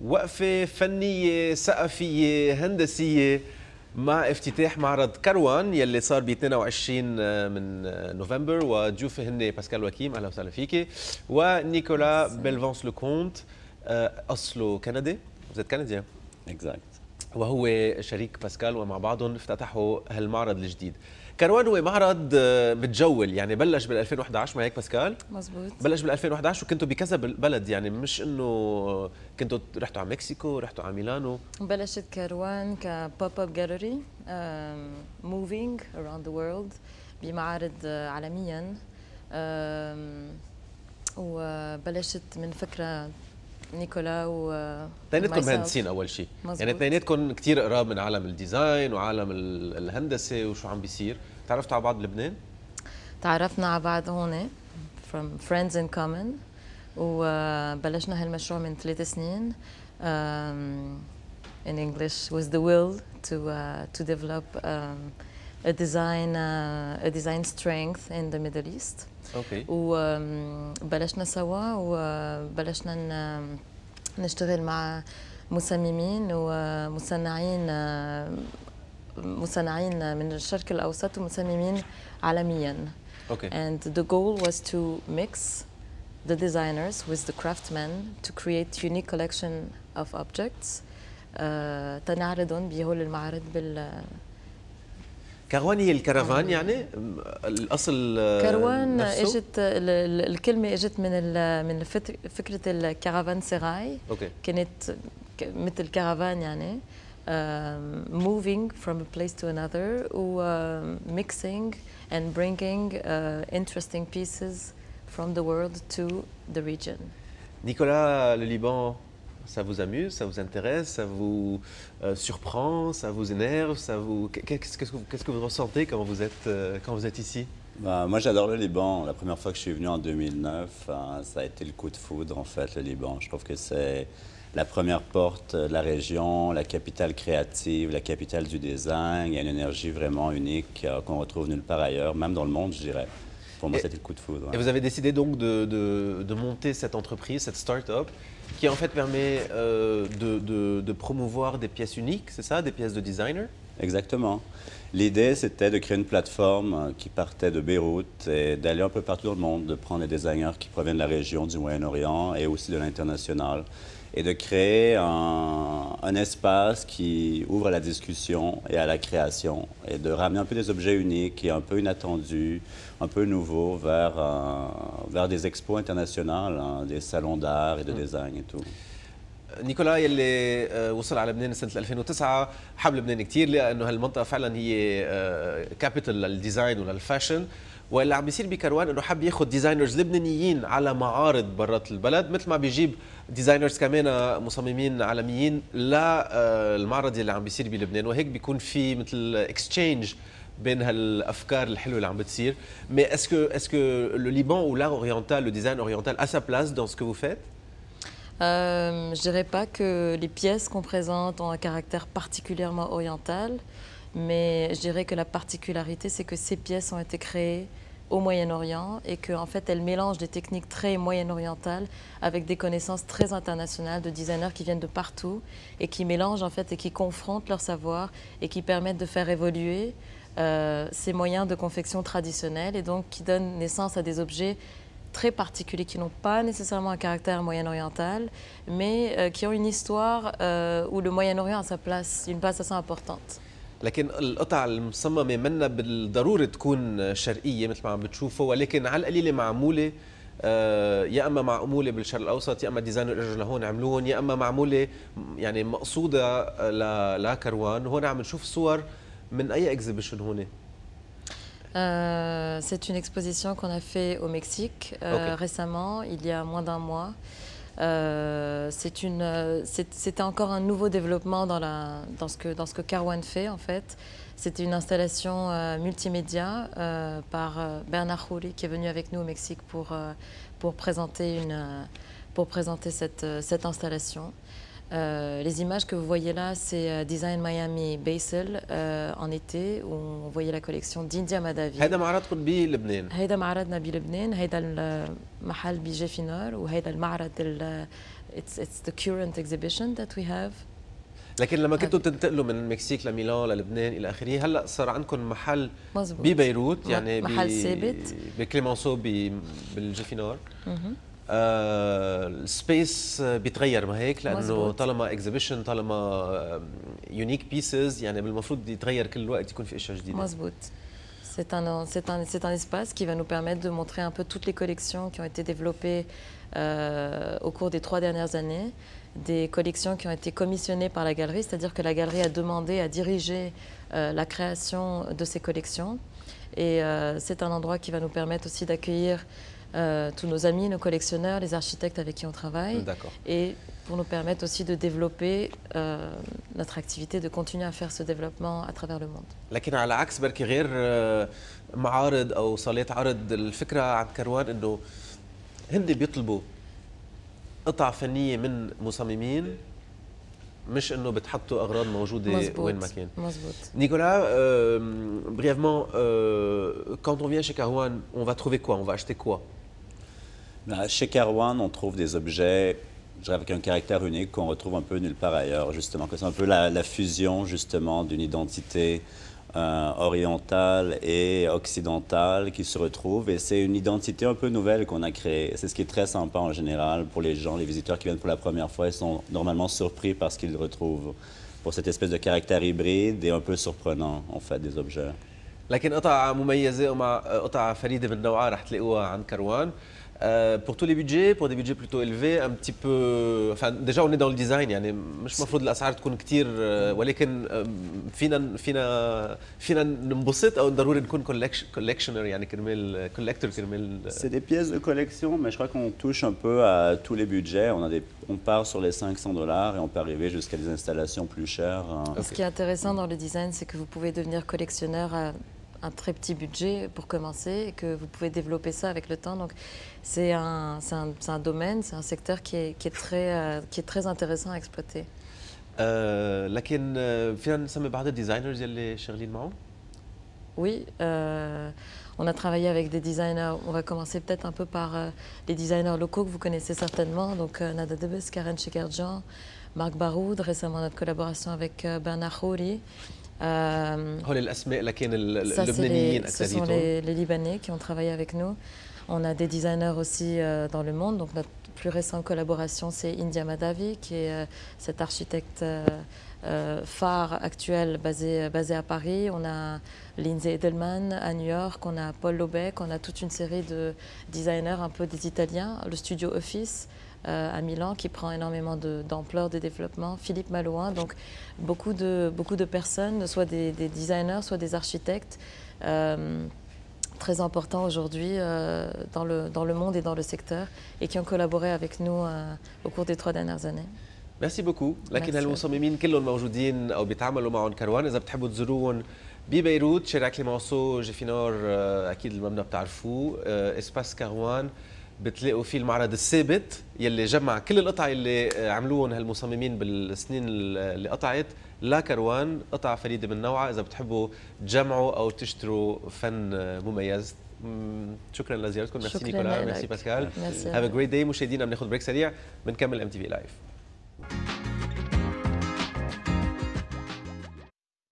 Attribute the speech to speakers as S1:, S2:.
S1: وقفة فنية ثقافية هندسية مع افتتاح معرض كروان يلي صار ب 22 من نوفمبر، وضيوفي هن باسكال وكيم، اهلا وسهلا فيكي، ونيكولا بيلفونس لوكونت، اصله كندي، زيت كندي،
S2: اكزاكت.
S1: وهو شريك باسكال، ومع بعضهم افتتحوا هالمعرض الجديد. كروان هو معرض متجول، يعني بلش بال 2011، ما هيك باسكال؟
S3: مزبوط.
S1: بلش بال 2011 وكنتوا بكذا بلد، يعني مش انه كنتوا رحتوا على مكسيكو، رحتوا على ميلانو.
S3: بلشت كروان كبوب اب جاليري موفينج اراوند ذا وورلد بمعارض عالميا، وبلشت من فكره نيكولا و
S1: اثنيناتكم مهندسين اول شيء، يعني اثنيناتكم كثير قراب من عالم الديزاين وعالم الهندسه وشو عم بيصير. تعرفتوا على بعض بلبنان؟
S3: تعرفنا على بعض هون from friends in common، وبلشنا هالمشروع من 3 سنين. In English with the will to develop a design strength in the Middle East.
S1: اوكي.
S3: وبلشنا سوا، وبلشنا نشتغل مع مصممين ومصنعين من الشرق الأوسط ومصممين عالميا.
S1: Okay.
S3: And the goal was to mix the designers with the craftsmen to create unique collection of objects تنعرضهم بهول المعارض
S1: كروان هي الكرفان، يعني الاصل
S3: كروان
S1: نفسه؟
S3: اجت الكلمه اجت من فكره الكرفان سراي.
S1: اوكي.
S3: كانت مثل كرفان، يعني moving from a place to another و mixing and bringing interesting pieces from the world to the region.
S1: Nicolas, le Liban, ça vous amuse, ça vous intéresse, ça vous surprend, ça vous énerve, ça vous... Qu'est-ce que vous ressentez quand vous êtes ici?
S2: Bah, moi, j'adore le Liban. La première fois que je suis venu en 2009, ça a été le coup de foudre, en fait, le Liban. Je trouve que c'est la première porte de la région, la capitale créative, la capitale du design. Il y a une énergie vraiment unique qu'on retrouve nulle part ailleurs, même dans le monde, je dirais. Pour moi, c'était le coup de foudre. Ouais.
S1: Et vous avez décidé donc de monter cette entreprise, cette start-up, qui en fait permet de promouvoir des pièces uniques, c'est ça, des pièces de designer?
S2: Exactement. L'idée, c'était de créer une plateforme qui partait de Beyrouth et d'aller un peu partout dans le monde, de prendre des designers qui proviennent de la région du Moyen-Orient et aussi de l'international, et de créer un espace qui ouvre à la discussion et à la création, et de ramener un peu des objets uniques et un peu inattendus, un peu nouveaux vers des expos internationales, hein, des salons d'art et de design et tout.
S1: نيكولا يلي وصل على لبنان سنه 2009 حب لبنان كثير، لانه هالمنطقه فعلا هي كابيتال للديزاين وللفاشن، واللي عم بيصير بكروان انه حب ياخذ ديزاينرز لبنانيين على معارض برات البلد، مثل ما بيجيب ديزاينرز كمان مصممين عالميين للمعرض اللي عم بيصير بلبنان، وهيك بيكون في مثل اكسشينج بين هالافكار الحلوه اللي عم بتصير. Mais est-ce que le Liban ou l'art oriental, le design oriental a sa place dans ce que vous faites?
S3: Je dirais pas que les pièces qu'on présente ont un caractère particulièrement oriental, mais je dirais que la particularité, c'est que ces pièces ont été créées au Moyen-Orient et qu'en fait, elles mélangent des techniques très moyen-orientales avec des connaissances très internationales de designers qui viennent de partout et qui mélangent en fait et qui confrontent leur savoir et qui permettent de faire évoluer ces moyens de confection traditionnels et donc qui donnent naissance à des objets très particuliers qui n'ont pas nécessairement un caractère moyen-oriental, mais qui ont une histoire où le Moyen-Orient a sa place, une place assez importante.
S1: لكن القطع المصممه منا بالضروره تكون شرقيه مثل ما عم بتشوفوا، ولكن على القليله معموله يا اما معموله بالشرق الاوسط، يا اما ديزاينر اجوا لهون عملوهم، يا اما معموله يعني مقصوده لكروان. هون عم نشوف صور من اي اكزيبيشن هون؟
S3: C'est une exposition qu'on a fait au Mexique récemment, il y a moins d'un mois. C'était encore un nouveau développement dans ce que Carwan fait en fait. C'était une installation multimédia par Bernard Khouri qui est venu avec nous au Mexique pour présenter cette installation. Les images que vous voyez là, c'est Design Miami Basel en été, où on voyait la collection d'India Madavi.
S1: هذا معرضكم بلبنان.
S3: هيدا معرضنا بلبنان، هيدا المحل بجيفينار، وهيدا المعرض it's the current exhibition that we have.
S1: لكن لما كنتوا تنتقلوا من المكسيك لميلان للبنان الى اخره، هلا صار عندكم محل
S3: مزبوط.
S1: ببيروت، يعني
S3: محل ثابت
S1: بكليمانسو بالجيفينار. السبيس بيتغير ما هيك، لانه
S3: مزبوط.
S1: طالما اكزيبيشن، طالما يونيك بيسز، يعني بالمفروض يتغير كل وقت، يكون في اشياء جديده.
S3: مزبوط. C'est un espace qui va nous permettre de montrer un peu toutes les collections qui ont été développées au cours des 3 dernières années, des collections qui ont été commissionnées par la galerie, c'est-à-dire que la galerie a demandé à diriger la création de ces collections. Et c'est un endroit qui va nous permettre aussi d'accueillir tous nos amis, nos collectionneurs, les architectes avec qui on travaille, et pour nous permettre aussi de développer notre activité, de continuer à faire ce développement à travers le monde.
S1: لكن على عكس بركي غير معارض او صالات عرض، الفكره عند كروان انه هن بيطلبوا قطع فنيه من مصممين، مش انه بتحطوا اغراض موجوده
S3: مزبوط.
S1: وين ما كان.
S3: مزبوط.
S1: Nicolas, brièvement, quand on vient chez Carouane, on va trouver quoi? On va acheter quoi?
S2: Chez Carouane, on trouve des objets, je dirais, avec un caractère unique qu'on retrouve un peu nulle part ailleurs, justement. C'est un peu la fusion, justement, d'une identité orientale et occidentale qui se retrouve. Et c'est une identité un peu nouvelle qu'on a créée. C'est ce qui est très sympa en général pour les gens, les visiteurs qui viennent pour la première fois. Ils sont normalement surpris par ce qu'ils retrouvent, pour cette espèce de caractère hybride et un peu surprenant, en fait, des objets.
S1: لكن قطع مميزة ومع قطع فريدة من نوعها رح تلاقوها عند كروان. Pour tous les budgets, pour des budgets plutôt élevés, un petit peu. Enfin, déjà on est dans le design، يعني مش مفروض الأسعار تكون كتير، ولكن فينا ننبسط أو ضروري نكون collectioner، يعني كرمال collector كرمال.
S2: C'est des pièces de collection, mais je crois qu'on touche un peu à tous les budgets. On part sur les $500 et on peut arriver jusqu'à des installations plus chères.
S3: Ce qui est intéressant dans le design, c'est que vous pouvez devenir collectionneur à un très petit budget pour commencer, et que vous pouvez développer ça avec le temps. Donc c'est un domaine, c'est un secteur qui est très intéressant à exploiter.
S1: لكن فينا نسمي بعض الديزاينرز اللي شغالين معهم؟
S3: Oui, on a travaillé avec des designers. On va commencer peut-être un peu par les designers locaux que vous connaissez certainement. Donc Nada Debes, Karen Chekerjan, Marc Baroud, récemment notre collaboration avec Bernard Khouri.
S1: هول الاسماء لكن اللبنانيين
S3: ce sont les Libanais qui ont travaillé avec nous. On a des designers aussi dans le monde. Donc notre plus récente collaboration, c'est India Madavi, qui est cet architecte phare actuel basé à Paris. On a Lindsay Edelman à New York, on a Paul Lobeck, on a toute une série de designers un peu des Italiens, le studio Office à Milan qui prend énormément d'ampleur de développement, Philippe Malouin, donc beaucoup de personnes, soit des designers, soit des architectes très importants aujourd'hui dans le monde et dans le secteur, et qui ont collaboré avec nous au cours des 3 dernières années.
S1: ميرسي بوكو. لكن هالمصممين كلهم موجودين او بيتعاملوا معهم كروان. اذا بتحبوا تزوروهم ببيروت، شارع كليمانسو جيفينار، اكيد المبنى بتعرفوه، اسباس كروان، بتلاقوا فيه المعرض الثابت يلي جمع كل القطع اللي عملوهم هالمصممين بالسنين اللي قطعت لكروان، قطع فريده من نوعها. اذا بتحبوا تجمعوا او تشتروا فن مميز. شكرا لزيارتكم. ميرسي نيكولا، ميرسي باسكال. هاف ا جريت داي. مشاهدينا بناخذ بريك سريع، بنكمل MTV لايف.